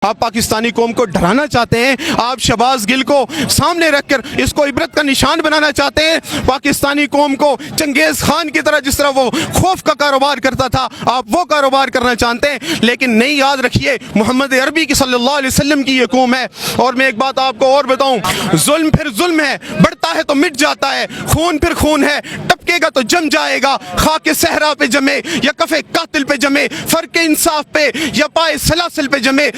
آپ پاکستانی قوم کو ڈرانا چاہتے ہیں, آپ شہباز گل کو سامنے رکھ کر اس کو عبرت کا نشان بنانا چاہتے ہیں, پاکستانی قوم کو چنگیز خان کی طرح جس طرح وہ خوف کا کاروبار کرتا تھا آپ وہ کاروبار کرنا چاہتے ہیں. لیکن نہیں, یاد رکھیے محمد عربی کی صلی اللہ علیہ وسلم کی یہ قوم ہے. اور میں ایک بات آپ کو اور بتاؤں, ظلم پھر ظلم ہے, بڑھتا ہے تو مٹ جاتا ہے, خون پھر خون ہے, ٹپکے گا تو جم جائے گا, خاک صحرا پہ جمے یا کف قاتل پہ جمے, فرق انصاف پہ یا پائے سلاسل پہ جمے,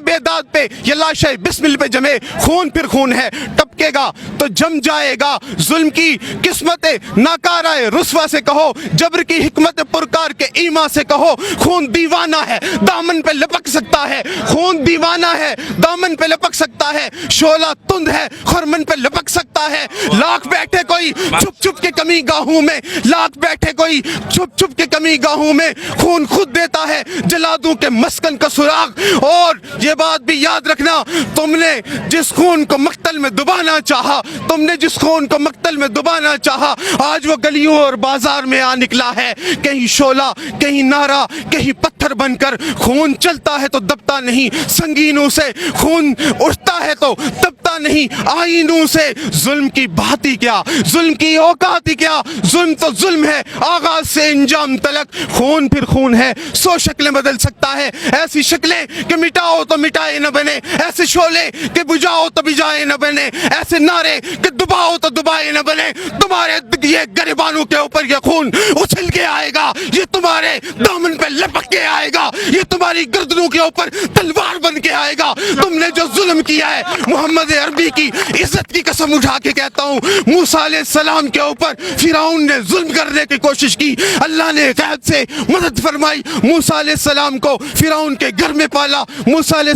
بیداد پہ یا لاشے بسمل پہ جمے, خون پھر خون ہے, ٹپکے گا تو جم جائے گا. ظلم کی قسمت ناکارہ رسوا سے کہو, جبر کی حکمت پرکار کے ایما سے کہو, خون دیوانہ ہے دامن پہ لپک سکتا ہے, خون دیوانہ ہے دامن پہ لپک سکتا ہے, شعلہ تند ہے خرمن پہ لپک سکتا ہے. لاکھ بیٹھے کوئی چھپ چھپ کے کمی گاہوں میں, لاکھ بیٹھے کوئی چھپ چھپ کے کمی گاہوں میں, خون خود دیتا ہے جلا دوں کے مسکن کا سراغ. اور یہ بات بھی یاد رکھنا, تم نے جس خون کو مقتل میں دبانا چاہا, تم نے جس خون کو مقتل میں دبانا چاہا, آج وہ گلیوں اور بازار میں آ نکلا ہے, کہیں شعلہ کہیں نعرہ کہیں پتھر بن کر. خون چلتا ہے تو دبتا نہیں سنگینوں سے, خون اٹھتا ہے تو دبتا نہیں آئینوں سے. ظلم کی بات ہی کیا, ظلم کی اوقات ہی کیا, ظلم تو ظلم ہے آغاز سے انجام تلک. خون پھر خون ہے, 100 شکلیں بدل سکتا ہے, ایسی شکلیں کہ مٹاؤ تو مٹائے نہ بنے, ایسے شعلے کہ بجھاؤ تو بجھائے نہ بنے, ایسے نعرے کہ دباؤ تو دبائے نہ بنے. تمہارے یہ گریبانوں کے اوپر یہ خون اچھل کے آئے گا, یہ تمہارے دامن پہ لپک کے آئے گا, یہ تمہاری گردنوں کے اوپر تلوار بن کے آئے گا. تم نے جو ظلم کیا ہے, محمد عربی کی عزت کی قسم اٹھا کے کہتا ہوں, موسیٰ علیہ السلام کے اوپر فرعون نے ظلم کرنے کی کوشش کی, اللہ نے غیب سے مدد فرمائی, موسیٰ علیہ السلام کو فرعون کے گھر میں پالا, موسیٰ علیہ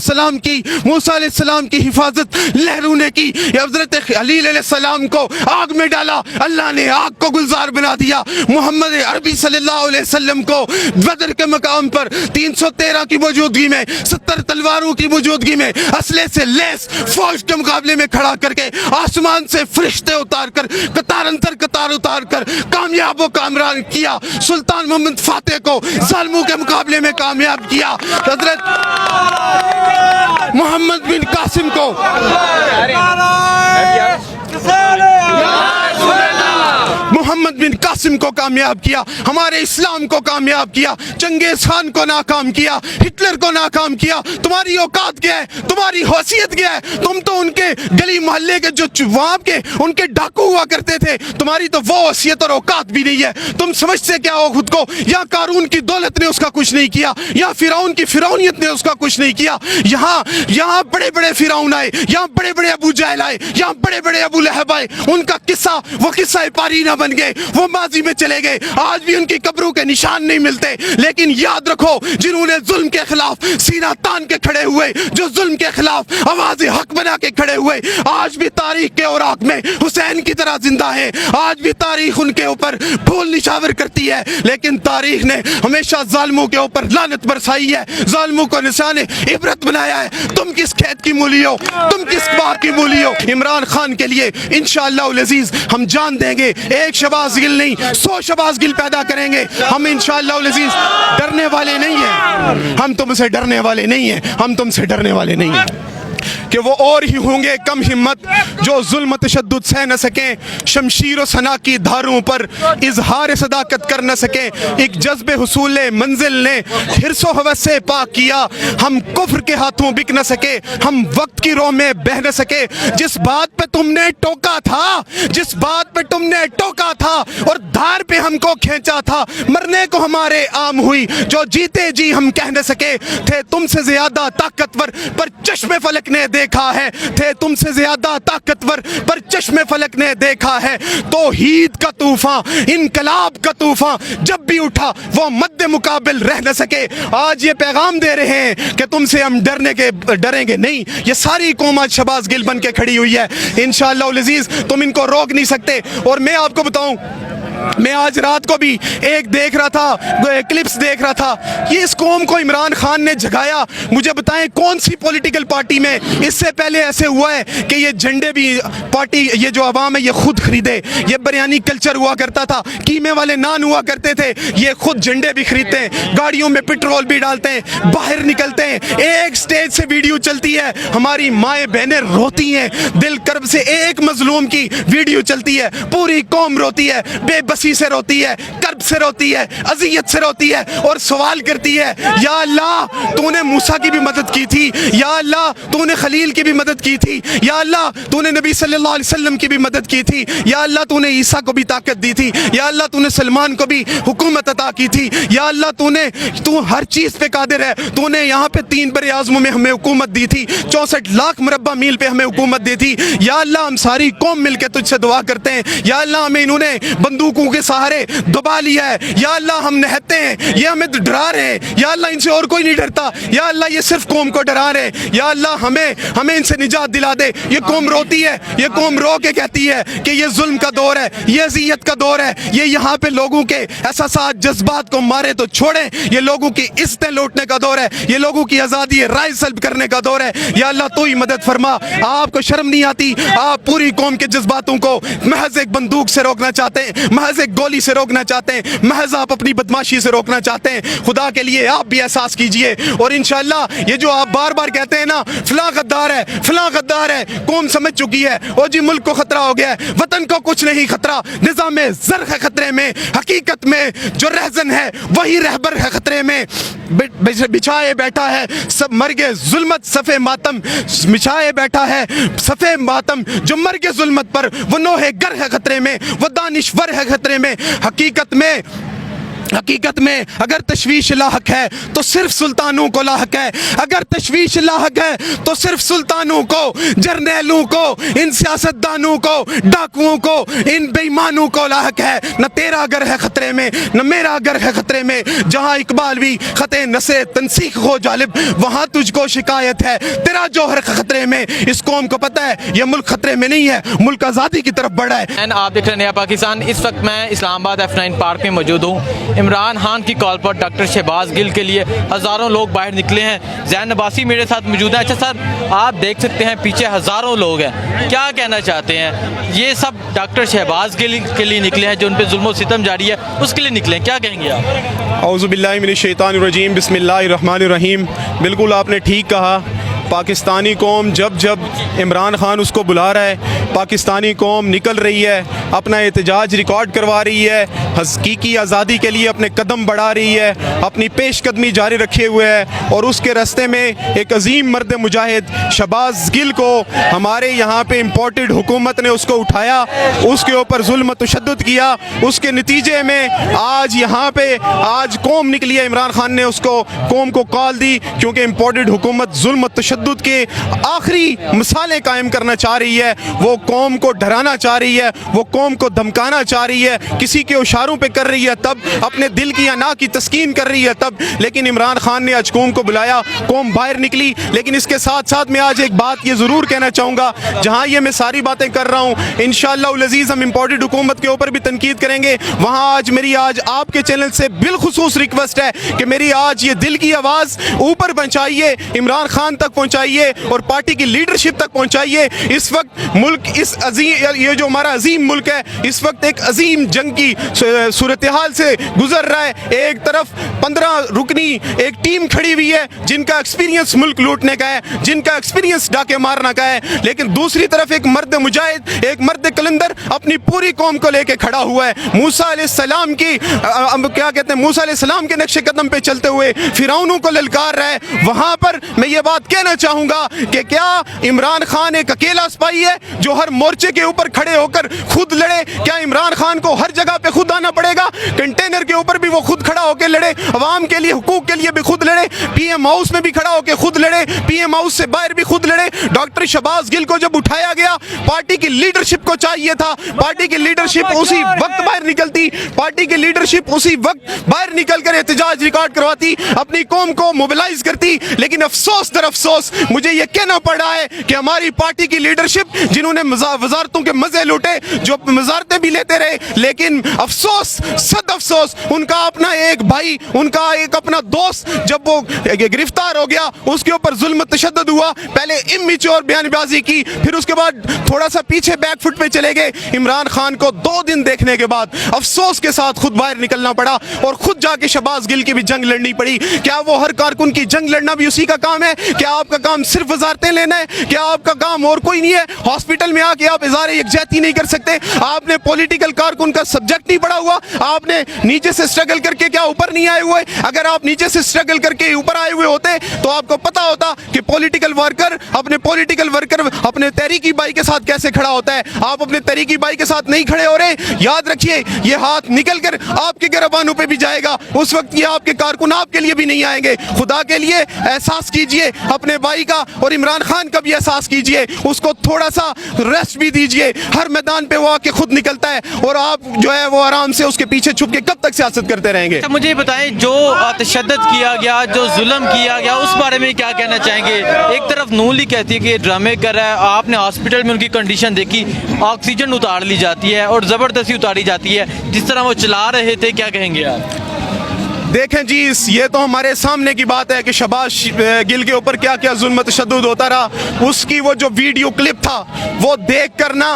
السلام کی حفاظت لہروں نے کی. حضرت خلیل علیہ السلام کو آگ میں ڈالا, اللہ نے آگ کو گلزار بنا دیا. محمد عربی صلی اللہ علیہ وسلم کو بدر کے مقام پر 313 کی موجودگی میں, 70 تلواروں کی موجودگی میں, اسلحے سے لیس فوج کے مقابلے میں کھڑا کر کے, آسمان سے فرشتے اتار کر, قطار انتر قطار اتار کر کامیاب و کامران کیا. سلطان محمد فاتح کو ظالموں کے مقابلے میں کامیاب کیا. حضرت محمد بن قاسم کو کامیاب کیا, ہمارے اسلام کو کامیاب کیا, چنگیز خان کو ناکام کیا, ہٹلر کو ناکام کیا. تمہاری اوقات کیا ہے, تمہاری حیثیت کیا ہے؟ تم تو ان کے گلی محلے کے جو وہاں کے ان کے ڈاکو ہوا کرتے تھے, تمہاری تو وہ حیثیت اور اوقات بھی نہیں ہے. تم سمجھتے کیا ہو خود کو, یا قارون کی دولت نے اس کا کچھ نہیں کیا, یا فرعون کی فرعونیت نے اس کا کچھ نہیں کیا. یہاں بڑے بڑے فرعون آئے, یہاں بڑے بڑے ابو جہل آئے, یہاں بڑے بڑے ابو لہب آئے, ان کا قصہ وہ قصہ پاری نہ بن گئے, وہ ماضی میں چلے گئے, آج بھی ان کی قبروں کے نشان نہیں ملتے. لیکن یاد رکھو, جنہوں نے ظلم کے خلاف سینہ تان کے کھڑے ہوئے, جو ظلم کے خلاف آواز حق بنا کے کھڑے ہوئے, آج بھی تاریخ کے اوراق میں حسین کی طرح زندہ ہیں. آج بھی تاریخ ان کے اوپر پھول نشاور کرتی ہے, لیکن تاریخ نے ہمیشہ ظالموں کے اوپر لعنت برسائی ہے, ظالموں کو نشان عبرت بنایا ہے. تم کس کھیت کی مولی ہو, تم کس باغ کی مولی ہو؟ عمران خان کے لیے انشاءاللہ العزیز ہم جان دیں گے. ایک شہباز گل نہیں, 100 شہباز گل پیدا کریں گے. ہم انشاءاللہ العزیز ڈرنے والے نہیں ہیں, ہم تم سے ڈرنے والے نہیں ہیں, ہم تم سے ڈرنے والے نہیں ہیں. کہ وہ اور ہی ہوں گے کم ہمت جو ظلم تشدد سہ نہ سکیں, شمشیر و سنا کی دھاروں پر اظہار صداقت کر نہ سکیں. ایک جذب حصول منزل نے حرص و ہوس سے پاک کیا, ہم کفر کے ہاتھوں بک نہ سکے, ہم وقت کی رو میں بہ نہ سکے. جس بات پہ تم نے ٹوکا تھا, جس بات پہ تم نے ٹوکا تھا اور دھار پہ ہم کو کھینچا تھا, مرنے کو ہمارے عام ہوئی جو جیتے جی ہم کہہ نہ سکے. تھے تم سے زیادہ طاقتور پر چشم فلک نے دیکھا ہے, تھے تم سے زیادہ طاقتور پر چشم فلک نے دیکھا ہے. توحید کا طوفان, انقلاب کا طوفان جب بھی اٹھا وہ مد مقابل رہ نہ سکے. آج یہ پیغام دے رہے ہیں کہ تم سے ہم ڈریں گے نہیں. یہ ساری قوم آج شہباز گل بن کے کھڑی ہوئی ہے. انشاءاللہ العزیز تم ان کو روک نہیں سکتے. اور میں آپ کو بتاؤں, मैं आज रात को भी एक देख रहा था, क्लिप्स देख रहा था, ये इस कौम को इमरान खान ने जगाया। मुझे बताएं कौन सी पॉलिटिकल पार्टी में इससे पहले ऐसे हुआ है कि ये झंडे भी पार्टी, ये जो आवाम है ये खुद खरीदे। ये बिरयानी कल्चर हुआ करता था, कीमे वाले नान हुआ करते थे, ये खुद झंडे भी खरीदते हैं, गाड़ियों में पेट्रोल भी डालते हैं, बाहर निकलते हैं, एक स्टेज से वीडियो चलती है, हमारी माएँ बहनें रोती हैं, दिल कर्ब से एक मजलूम की वीडियो चलती है, पूरी कौम रोती है, बेबसी से रोती है, कर्ब से रोती है, अजियत से रोती है और सवाल करती है, या अल्लाह तूने मूसा की भी मदद की थी, या अल्लाह तूने खलील की भी मदद की थी, या अल्लाह तूने नबी सल्लल्लाहु अलैहि वसल्लम की भी मदद की थी, या अल्लाह तूने ईसा को भी ताकत दी थी, या अल्लाह तूने सलमान को भी हुकूमत अता की थी, या अल्लाह तू हर चीज़ पे कादिर है, तूने यहाँ पे 3 बड़े आज़मों में हमें हुकूमत दी थी, 64 लाख मुरब्बा मील पे हमें हुकूमत दी थी, या अल्लाह हम सारी कौम मिलकर तुझसे दुआ करते हैं, या अल्लाह हमें इन्होंने बंदूकों के सहारे दबा लिया है, या अल्लाह हम नहते हैं, ये हमें डरा रहे हैं, या अल्लाह इनसे और कोई नहीं डरता, या अल्लाह ये सिर्फ कौम को डरा रहे हैं, या अल्लाह हमें इनसे निजात दिला दे। ये कौम रोती है, ये कौम रो के कहती है कि ये जुल्म का दौर है, ये अज़ियत का दौर है, ये यहाँ पे लोगों के एहसासात जज्बात को मारे तो छोड़ें, ये लोगों की इज्जतें लूटने का दौर है, ये लोगों की आज़ादी राय सल्ब करने का दौर है। या अल्लाह तू ही मदद फरमा। आपको शर्म नहीं आती? आप पूरी कौम के जज्बातों को महज एक बंदूक से रोकना चाहते हैं, महज एक गोली से रोकना चाहते हैं, महज आप अपनी बदमाशी से रोकना चाहते हैं। खुदा के लिए आप भी एहसास कीजिए और इंशाअल्लाह ये जो आप बार बार कहते हैं ना फलां गद्दार है, फलां गद्दार है, कौम समझ चुकी है ओ जी मुल्क को खतरा हो गया है, वतन को कुछ नहीं खतरा, निज़ाम ज़र है खतरे में, हकीकत में जो रहजन है वही रहबर है खतरे में, बिछाए बैठा है सब मर्गे जुल्मत सफ़े मातम, बिछाए बैठा है सफ़े मातम जो मर्गे जुल्मत पर, वो नोहे गर है खतरे में, वो दानिश्वर है खतरे में। हकीकत में अगर तशवीश लाहक है तो सिर्फ सुल्तानों को लाहक है, अगर तशवीश लाहक है तो सिर्फ सुल्तानों को, जर्नैलों को, इन सियासतदानों को, डाकुओं को, इन बेईमानों को लाहक है। न तेरा घर है खतरे में, न मेरा घर है खतरे में, जहाँ इकबाल भी खते नसे तनसीख हो जालिब, वहाँ तुझको शिकायत है, तेरा जौहर खतरे में। इस कौम को पता है ये मुल्क खतरे में नहीं है, मुल्क आज़ादी की तरफ बढ़ा है। आप देख रहे हैं नया पाकिस्तान। इस वक्त मैं इस्लामाबाद F9 पार्क में मौजूद हूँ। इमरान खान की कॉल पर डॉक्टर शहबाज गिल के लिए हज़ारों लोग बाहर निकले हैं। ज़ैन अब्बासी मेरे साथ मौजूद है। अच्छा सर, आप देख सकते हैं पीछे हज़ारों लोग हैं, क्या कहना चाहते हैं? ये सब डॉक्टर शहबाज गिल के लिए निकले हैं, जो उन पर जुल्म और सितम जारी है उसके लिए निकले हैं, क्या कहेंगे आप? औज़ु बिल्लाहि मिनश शैतानिर रजीम, बिस्मिल्लाहिर रहमानिर रहीम। बिल्कुल आपने ठीक कहा, पाकिस्तानी कौम जब जब इमरान खान उसको बुला रहा है, पाकिस्तानी कौम निकल रही है, अपना एहतजाज रिकॉर्ड करवा रही है, हकीकी आज़ादी के लिए अपने कदम बढ़ा रही है, अपनी पेशकदमी जारी रखे हुए है। और उसके रास्ते में एक अजीम मर्द मुजाहिद शहबाज गिल को हमारे यहाँ पे इम्पोर्टेड हुकूमत ने उसको उठाया, उसके ऊपर जुल्म तशद्दुद किया, उसके नतीजे में आज यहाँ पे आज कौम निकली है। इमरान खान ने उसको कौम को कॉल दी क्योंकि इम्पोर्टेड हुकूमत जुल्म तशद्दुद के आखिरी मिसालें कायम करना चाह रही है, वो कौम को डराना चाह रही है, वो कौम को धमकाना चाह रही है, किसी के इशारों पे कर रही है तब, अपने दिल की अना की तस्कीन कर रही है तब। लेकिन इमरान खान ने आज कौम को बुलाया, कौम बाहर निकली। लेकिन इसके साथ साथ मैं आज एक बात ये ज़रूर कहना चाहूँगा, जहाँ ये मैं सारी बातें कर रहा हूँ इंशाअल्लाह अज़ीज़ हम इम्पोर्टेड हुकूमत के ऊपर भी तनकीद करेंगे, वहाँ आज मेरी आज आपके चैनल से बिलखुसूस रिक्वेस्ट है कि मेरी आज ये दिल की आवाज़ ऊपर पहुँचाइए, इमरान खान तक पहुँचाइए और पार्टी की लीडरशिप तक पहुँचाइए। इस वक्त मुल्क इस अजीम, ये जो हमारा अजीम मुल्क है, इस वक्त एक अजीम जंग की सूरत हाल से गुजर रहा है। एक तरफ 15 रुकनी एक टीम खड़ी हुई है जिनका एक्सपीरियंस मुल्क लूटने का है, जिनका एक्सपीरियंस डाके मारने का है, लेकिन दूसरी तरफ एक मर्द मुजाहिद, एक मर्द कलंदर अपनी पूरी कौम को लेके खड़ा हुआ है। मूसा अलैहिस्सलाम की क्या कहते हैं, मूसा अलैहिस्सलाम के नक्शे कदम पे चलते हुए फिरौनों को ललकार रहा है। वहां पर मैं ये बात कहना चाहूंगा कि क्या इमरान खान एक अकेला सिपाही है जो हर मोर्चे के ऊपर खड़े होकर खुद लड़े? क्या इमरान खान को हर जगह पे खुद आना पड़ेगा? कंटेनर के ऊपर भी वो खुद खड़ा होकर लड़े, अवाम के लिए, हुकूक के लिए भी खुद लड़े, पीएम हाउस में भी खड़ा होकर खुद लड़े, पीएम हाउस से बाहर भी खुद लड़े। डॉक्टर शहबाज गिल को जब उठाया गया, पार्टी की लीडरशिप को चाहिए था, पार्टी की लीडरशिप उसी वक्त बाहर निकलती, पार्टी की लीडरशिप उसी वक्त बाहर निकल कर एहतजाज रिकॉर्ड करवाती, अपनी कौम को मोबिलाइज करती। लेकिन अफसोस दर अफसोस अफसोस मुझे ये कहना पड़ रहा है कि हमारी पार्टी की लीडरशिप जिन्होंने वजारतों के मजे लूटे, जो वजारतें भी लेते रहे, लेकिन अफसोस, सद अफसोस, उनका अपना एक भाई, उनका एक अपना दोस्त जब वो गिरफ्तार हो गया, उसके ऊपर जुल्म तशद्दुद हुआ, पहले इम्मेच्योर बयानबाजी की, फिर उसके बाद थोड़ा सा पीछे बैक फुट पे चले गए। इमरान खान को 2 दिन देखने के बाद अफसोस के साथ खुद बाहर निकलना पड़ा और खुद जाके शहबाज गिल की भी जंग लड़नी पड़ी। क्या वो हर कारकुन की जंग लड़ना भी उसी का काम है? क्या आपका काम सिर्फ वजारतें लेना है? क्या आपका काम और कोई नहीं है? हॉस्पिटल में आके आप इज़हार यकजहती नहीं कर सकते? आपने पॉलिटिकल कारकुन का सब्जेक्ट नहीं पढ़ा हुआ? आपने नीचे से स्ट्रगल करके क्या ऊपर नहीं आए हुए? अगर आप नीचे से स्ट्रगल करके ऊपर आए हुए होते तो आपको पता होता कि पॉलिटिकल वर्कर अपने तहरीकी भाई के साथ कैसे खड़ा होता है। आप अपने तहरीकी भाई के साथ नहीं खड़े हो रहे, याद रखिए ये हाथ निकल कर आपके गिरबानों पे भी जाएगा। उस वक्त ये आपके कारकुन आपके लिए भी नहीं आएंगे। खुदा के लिए एहसास कीजिए अपने भाई का, और इमरान खान का भी एहसास कीजिए, उसको थोड़ा सा रेस्ट भी दीजिए। हर मैदान पे वो आके खुद निकलता है और आप जो है वो आराम से उसके पीछे छुप के कब तक सियासत करते रहेंगे? अच्छा, मुझे बताएं, जो तशद्दुद किया गया, जो जुल्म किया गया, उस बारे में क्या कहना चाहेंगे? एक तरफ नून लीग कहती है कि ये ड्रामे कर रहा है, आपने हॉस्पिटल में उनकी कंडीशन देखी, ऑक्सीजन उतार ली जाती है और ज़बरदस्ती उतारी जाती है, जिस तरह वो चला रहे थे, क्या कहेंगे आप? देखें जी, ये तो हमारे सामने की बात है कि शहबाज गिल के ऊपर क्या क्या जुल्म तशद्दुद होता रहा। उसकी वो जो वीडियो क्लिप था वो देख कर ना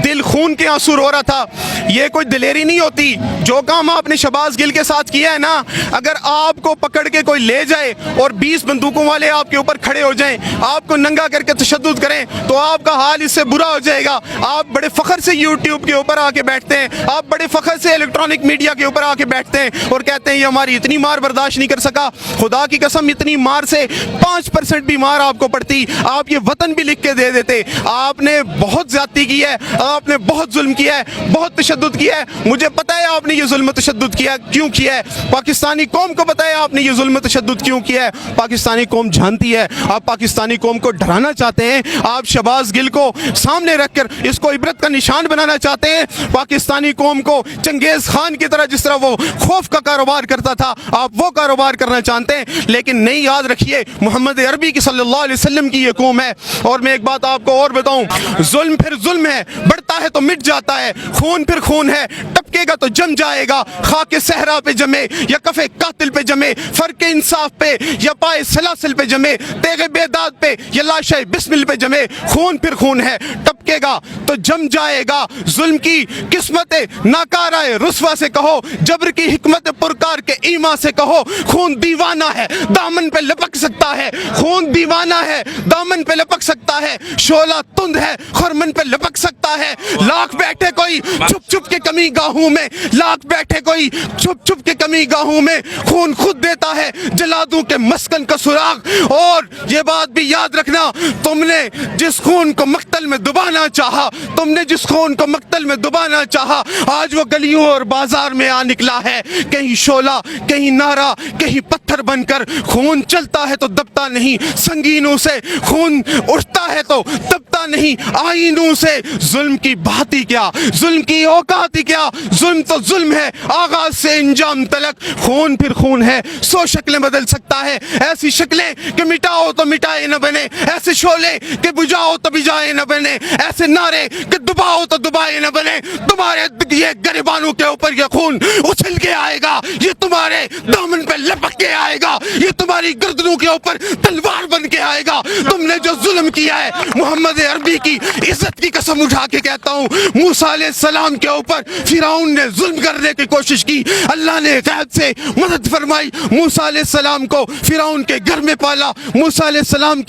दिल खून के आंसू रो रहा था। ये कोई दिलेरी नहीं होती। जो काम आपने शहबाज गिल के साथ किया है ना, अगर आपको पकड़ के कोई ले जाए और 20 बंदूकों वाले आपके ऊपर खड़े हो जाएं, आपको नंगा करके तशद्दुद करें, तो आपका हाल इससे बुरा हो जाएगा। आप बड़े फख्र से यूट्यूब के ऊपर आके बैठते हैं, आप बड़े फख्र से इलेक्ट्रॉनिक मीडिया के ऊपर आके बैठते हैं और कहते हैं ये हमारी इतनी मार बर्दाश्त नहीं कर सका। खुदा की कसम, इतनी मार से 5% भी मार आपको पड़ती, आप ये वतन भी लिख के दे देते। आपने बहुत ज्यादती की है, आपने बहुत जुल्म किया है, बहुत तशद्दुद किया है। मुझे पता है आपने ये जुल्म तशद्दुद किया क्यों किया है। पाकिस्तानी कौम को पता है आपने ये जुल्म तशद्दुद क्यों किया है। पाकिस्तानी कौम जानती है। आप पाकिस्तानी कौम को डराना चाहते हैं, आप शहबाज गिल को सामने रखकर इसको इबरत का निशान बनाना चाहते हैं। पाकिस्तानी कौम को चंगेज खान की तरह, जिस तरह वो खौफ का कारोबार करता था, आप वो कारोबार करना चाहते हैं। लेकिन नहीं, याद रखिए मोहम्मद अरबी की सल्लल्लाहु अलैहि वसल्लम की ये कौम है। और मैं एक बात आपको और बताऊं, जुल्म फिर जुल्म है, बढ़ता है तो मिट जाता है। खून फिर खून है, टपकेगा तो जम जाएगा। खाके सहरा पे जमे या कफे कातिल पे जमे, फर्क इंसाफ पे या पाए सलासिल पे जमे, तेगे बेदाद पे या लाशे बिस्मिल पे जमे। खून फिर खून है, टपकेगा तो जम जाएगा। जुल्म की किस्मत नाकारा रुस्वा से कहो, जबर की हिकमत पुरकार के ईमा से कहो। खून दीवाना है, दामन पे लपक सकता है। खून दीवाना है, दामन पे लपक सकता है। शोला तुंद है, खरमन पे लपक सकता है। लाख बैठे कोई छुप छुप के कमी गाहों में, लाख बैठे कोई छुप छुप के कमी गाहों में। खून खुद देता है जला दूं के मस्कन का सुराग। और ये बात भी याद रखना, तुमने जिस खून को मक्तल में डुबाना चाहा, तुमने जिस खून को मक्तल में डुबाना चाहा, आज वो गलियों और बाजार में आ निकला है। कहीं शोला, कहीं नारा, कहीं पत्थर बनकर। खून चलता है तो दबता नहीं संगीनों से, खून उठता है तो दबता नहीं आईनों से। जुल्म की बात ही क्या, जुल्म की औकात ही क्या। जुल्म तो जुल्म है, आगाज से इंजाम तलक। खून फिर खून है, 100 शक्लें बदल सकता है। ऐसी शक्लें कि मिटाओ तो मिटाए न बने, ऐसे शोले कि बुझाओ तो बुझाए न बने, ऐसे नारे कि दुबाओ तो दुबाए न बने। तुम्हारे ये गरिबानों के ऊपर ये खून उछल के आएगा, ये तुम्हारे दामन पे लपक के आएगा, ये तुम्हारी गर्दनों के ऊपर तलवार बन के आएगा। तुमने जो जुल्म किया है, मोहम्मद अरबी की इज्जत की कसम उठा के कहता हूँ, मूसा अलैहिस्सलाम के ऊपर फिरौन ने जुल्म करने की कोशिश की, अल्लाह ने गैब से मदद फरमाई। मूसा अलैहिस्सलाम को फिरौन के घर में पाला। मूसा अलैहिस्सलाम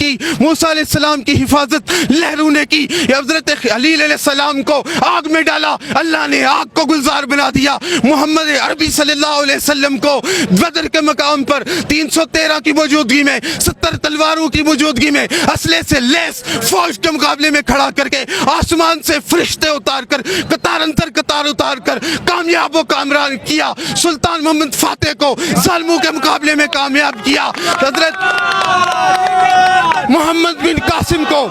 की हिफाजत लहरों ने की। हज़रत खलील अलैहिस्सलाम को आग में डाला, अल्लाह ने आग को गुलजार बना दिया। मोहम्मद अरबी सल्लल्लाहु अलैहि वसल्लम को बदर के मकाम पर 313 की मौजूदगी में, 70 तलवारों की मौजूदगी में, असले से लेस फौज के मुकाबले में खड़ा करके आसमान से फरिश्ते उतार कर, कतार उतार कर कामयाब व कामरान किया। सुल्तान मोहम्मद फातेह को जालिमों के मुकाबले में कामयाब किया। हजरत मोहम्मद बिन कासिम को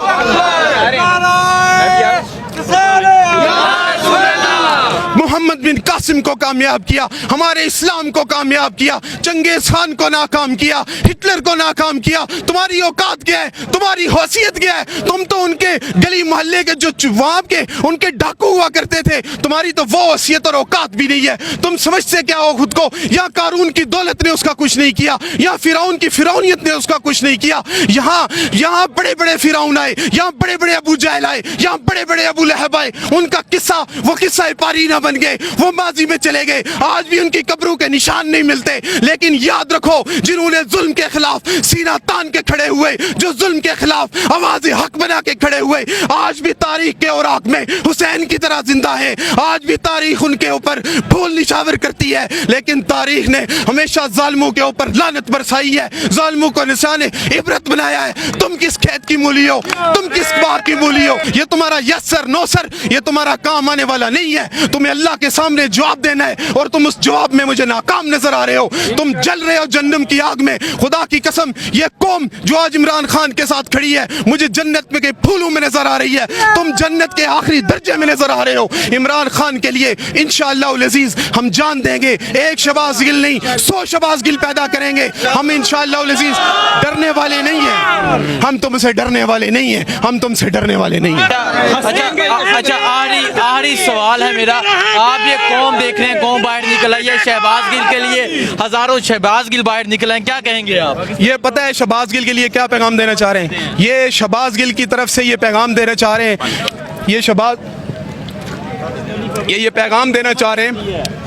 मोहम्मद बिन कासिम कासिम को कामयाब किया, हमारे इस्लाम को कामयाब किया, चंगेज खान को नाकाम किया, हिटलर को नाकाम किया। तुम्हारी औकात क्या है, तुम्हारी हैसियत क्या है? तुम तो उनके गली मोहल्ले के जो वहां के उनके डाकू हुआ करते थे, तुम्हारी तो वो हैसियत और औकात भी नहीं है। तुम समझते क्या हो खुद को? यहाँ कारून की दौलत ने उसका कुछ नहीं किया, यहाँ फिरौन की फिरौनियत ने उसका कुछ नहीं किया। यहाँ बड़े बड़े फिरौन आए, यहाँ बड़े बड़े अबू जहल आए, यहाँ बड़े बड़े अबू लहब आए, उनका किस्सा वो किस्सा पारीना बन गए, वो माजी में चले गए, आज भी उनकी कब्रों के निशान नहीं मिलते। लेकिन याद रखो, जिन्होंने जुल्म के खिलाफ सीना तान के खड़े हुए, जो जुल्म के खिलाफ आवाज हक बना के खड़े हुए, आज भी तारीख के औराक में हुसैन की तरह जिंदा है। आज भी तारीख उनके ऊपर भूल निशावर करती है, लेकिन तारीख ने हमेशा जालिमों के ऊपर लानत बरसाई है, जालिमों को निशाने इबरत बनाया है। तुम किस खेत की मूली हो, तुम किस बाग की मूली हो? ये तुम्हारा यस सर नो सर, ये तुम्हारा काम आने वाला नहीं है। तुम्हें अल्लाह के सामने जवाब देना है, और तुम उस जवाब में मुझे नाकाम नजर आ रहे हो। तुम जल रहे हो जन्नम की आग में। खुदा की कसम, ये कौम जो आज इमरान खान के साथ खड़ी है, मुझे जन्नत में के फूलों में नजर आ रही है। तुम जन्नत के आखिरी दर्जे में नजर आ रहे हो। इमरान खान के लिए इंशाअल्लाह उल अजीज हम जान देंगे। एक शहबाज गिल नहीं, 100 शहबाज गिल पैदा करेंगे। हम इंशाअल्लाह उल अजीज डरने वाले नहीं हैं, हम तुमसे डरने वाले नहीं हैं, हम तुमसे डरने वाले नहीं हैं। अच्छा, आखिरी सवाल है मेरा, आप ये कौम देख रहे हैं, कौम बाहर निकल आई है शहबाज गिल के लिए, हजारों शहबाज गिल बाहर निकल आए, क्या कहेंगे आप? ये पता है शहबाज गिल के लिए क्या पैगाम देना चाह रहे हैं? ये शहबाज गिल की तरफ से ये पैगाम देना चाह रहे हैं, ये पैगाम देना चाह रहे हैं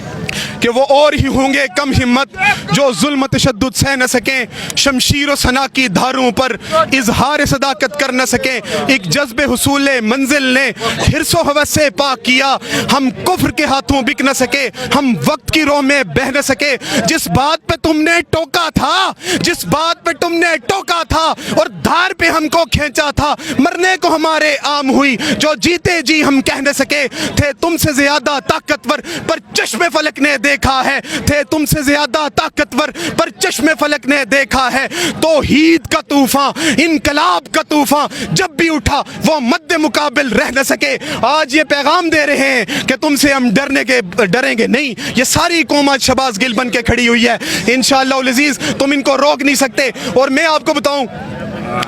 कि वो और ही होंगे कम हिम्मत जो जुल्म तशद्दुद सह न सकें, शमशीर व सना की धारों पर इजहार सदाकत कर न सकें। एक जज्बे हुसूल मंजिल ने हिर्सो हवस से पाक किया, हम कुफ्र के हाथों बिक न सके, हम वक्त की रोह में बह न सके। जिस बात पे तुमने टोका था, जिस बात पे तुमने टोका था और धार पे हमको खींचा था, मरने को हमारे आम हुई, जो जीते जी हम कह न सके। थे तुमसे ज्यादा ताकतवर पर चश्मे फलक ने देखा है, थे तुमसे ज्यादा ताकतवर पर चश्मे फलक ने देखा है। तौहीद का तूफान, इनकलाब का तूफान जब भी उठा वो मद्दे मुकाबिल रह न सके। आज ये पैगाम दे रहे हैं कि तुमसे हम डरेंगे नहीं। ये सारी कौम आज शहबाज गिल बन के खड़ी हुई है। इंशाअल्लाह उल अजीज तुम इनको रोक नहीं सकते। और मैं आपको बताऊं,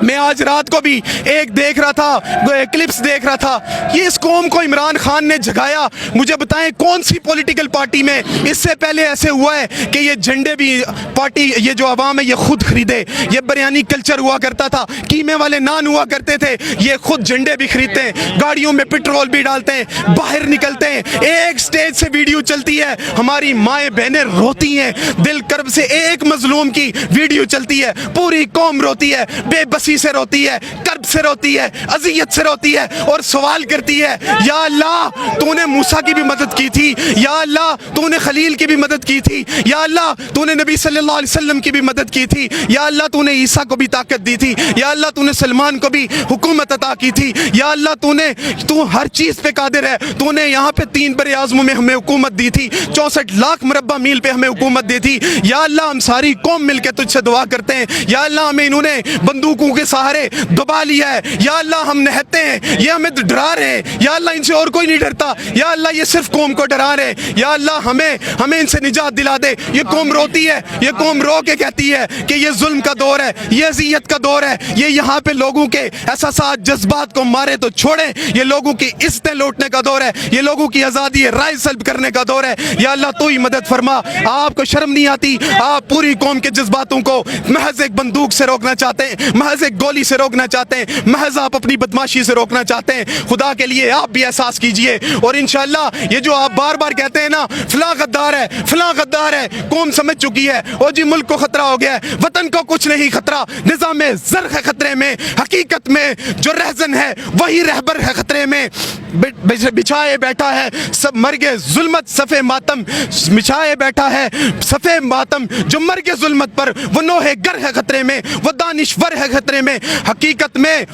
मैं आज रात को भी एक देख रहा था, क्लिप्स देख रहा था, ये इस कौम को इमरान खान ने जगाया। मुझे बताएं कौन सी पॉलिटिकल पार्टी में इससे पहले ऐसे हुआ है कि ये झंडे भी पार्टी, ये जो आवाम है ये खुद खरीदे? ये बिरयानी कल्चर हुआ करता था, कीमे वाले नान हुआ करते थे, ये खुद झंडे भी खरीदते हैं, गाड़ियों में पेट्रोल भी डालते हैं, बाहर निकलते हैं, एक स्टेज से वीडियो चलती है, हमारी माएँ बहनें रोती हैं, दिल कर्ब से एक मजलूम की वीडियो चलती है, पूरी कौम रोती है, बेबसी से रोती है, कर्ब से रोती है, अजियत से रोती है और सवाल करती है, या अल्लाह तूने मूसा की भी मदद की थी, या अल्लाह तूने खलील की भी मदद की थी, या अल्लाह तूने नबी सल्लल्लाहु अलैहि वसल्लम की भी मदद की थी, या अल्लाह तूने ईसा को भी ताकत दी थी, या अल्लाह तूने सलमान को भी हुकूमत अता की थी, या अल्लाह तू हर चीज पे कादिर है, तूने यहाँ पे 3 बड़े आज़मों में हमें हुकूमत दी थी, 64 लाख मुरब्बा मील पे हमें हुकूमत दी थी। या अल्लाह हम सारी कौम मिलकर तुझसे दुआ करते हैं, या अल्लाह हमें इन्होंने बंदूकों के सहारे दबा लिया है, या अल्लाह हम नहते हैं, ये हमें डरा रहे हैं, या अल्लाह इनसे और कोई नहीं डरता, या अल्लाह ये सिर्फ कौम को डरा रहे हैं, या अल्लाह हमें इनसे निजात दिला दे। ये कौम रोती है, ये कौम रो के कहती है कि ये जुल्म का दौर है, ये अज़ियत का दौर है, ये यहाँ पे लोगों के एहसासात जज्बात को मारे तो छोड़े, ये लोगों की इज्जतें लौटने का दौर है, ये लोगों की आज़ादी राय सल्ब करने का दौर है। या अल्लाह तू ही मदद फरमा। आपको शर्म नहीं आती? आप पूरी कौम के जज्बातों को महज एक बंदूक से रोकना चाहते हैं, महज एक गोली से रोकना चाहते हैं, महज आप अपनी बदमाशी से रोकना चाहते हैं। खुदा के लिए आप भी एहसास कीजिए। और इंशाअल्लाह ये जो आप बार बार कहते हैं ना फलां गद्दार है, फलां गद्दार है, कौम समझ चुकी है ओ जी मुल्क को खतरा हो गया है, वतन को कुछ नहीं खतरा, निजाम ज़र है खतरे में, हकीकत में जो रहजन है वही रहबर है खतरे में। बिछाए बैठा है सब मर गए जुल्मत सफ़े मातम, बिछाए बैठा है सफ़े मातम जो मर गए जुल्मत पर, वो नोहे गर है खतरे में, वो दानिश्वर है खतरे में। हकीकत में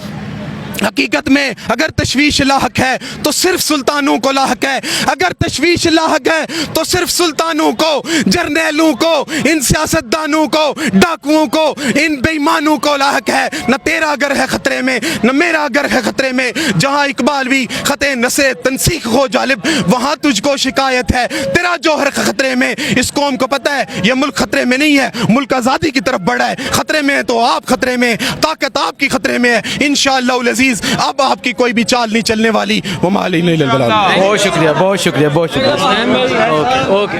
हकीकत में अगर तशवीश लाहक है तो सिर्फ सुल्तानों को लाहक है, अगर तशवीश लाहक है तो सिर्फ सुल्तानों को, जर्नैलों को, इन सियासतदानों को, डाकुओं को, इन बेईमानों को लाहक है। न तेरा घर है खतरे में, न मेरा घर है खतरे में। जहां इकबाल भी खते नसे तनसीख हो जालिब, वहां तुझको शिकायत है, तेरा जौहर खतरे में। इस कौम को पता है यह मुल्क खतरे में नहीं है, मुल्क आज़ादी की तरफ बढ़ा है। खतरे में है तो आप खतरे में, ताकत आपकी खतरे में है। इंशाअल्लाह उल अज़ीज़ अब आपकी कोई भी चाल नहीं चलने वाली। वो माली नहीं। बहुत शुक्रिया, बहुत शुक्रिया, बहुत शुक्रिया। Okay okay.